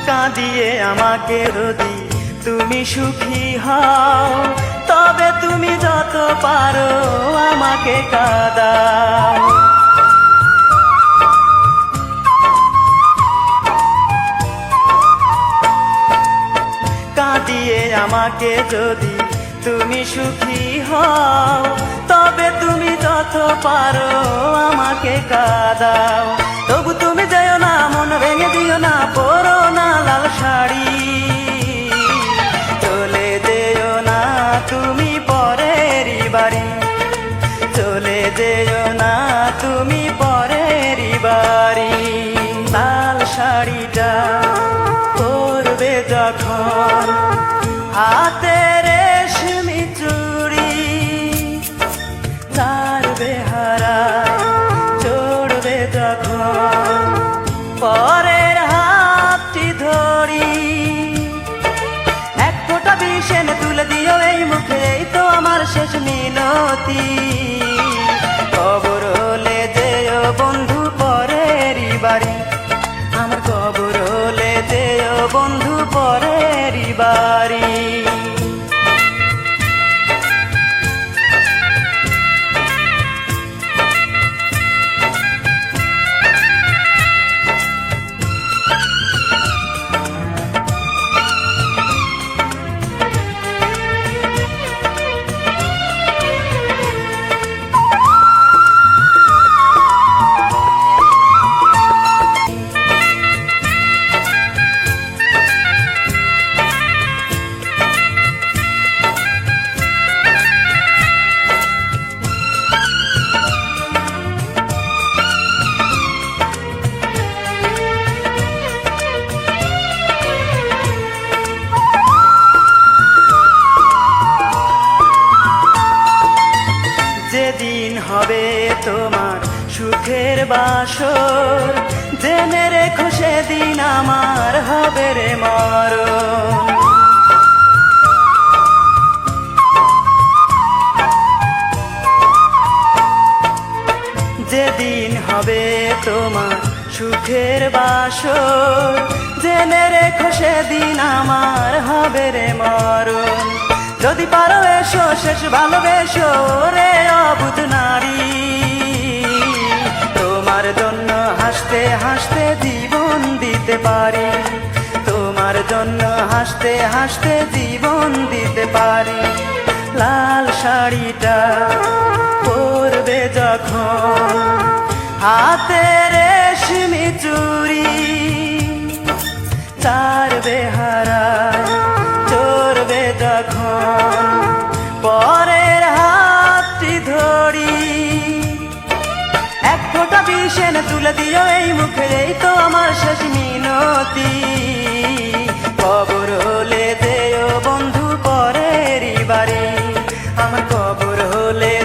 কাঁদিয়ে আমাকে যদি তুমি সুখী হও, তবে তুমি যত পারো আমাকে কাঁদাও। কাঁদিয়ে আমাকে যদি তুমি সুখী হও, তবে তুমি যত পারো আমাকে কাঁদাও। তবু তুমি যেও না, মন ভেঙে দিও না, পরো না লাল শাড়ি। চলে যেও না তুমি পরেরই বাড়ি, চলে যেও না তুমি পরেরই বাড়ি। লাল শাড়িটা পরবে যখন, হাতে রেশমি চুড়ি, তার বেহারায় চড়বে যখন, পরের হাতটি ধরি। এক ফোঁটা বিষ এনে তুলে দিও এই মুখে, এই তো আমার শেষ মিনতি। কবর হলে যেও বন্ধু পরেরই বাড়ি, আমার কবর হলে যেও বন্ধু পরেরই বাড়ি। যেদিন হবে তোমার সুখের বাসর, জেনে রেখো সেদিন আমার হবে রে মরণ। যেদিন হবে তোমার সুখের বাসর, জেনে রেখো সেদিন আমার হবে রে মরণ। যদি পারো এসো শেষ ভালোবেসো রে অবুঝ নারী, তোমার জন্য হাসতে হাসতে জীবন দিতে পারি, তোমার জন্য হাসতে হাসতে জীবন দিতে পারি। লাল শাড়িটা পরবে যখন, হাতে রেশমি চুড়ি, তার বেহারায় চড়বে যখন, পরের হাতটি ধরি। এক ফোঁটা বিষ এনে তুলে দিও এই মুখে, এই তো আমার শেষ মিনতি। কবর হলে যেও বন্ধু পরেরই বাড়ি, আমার কবর হলে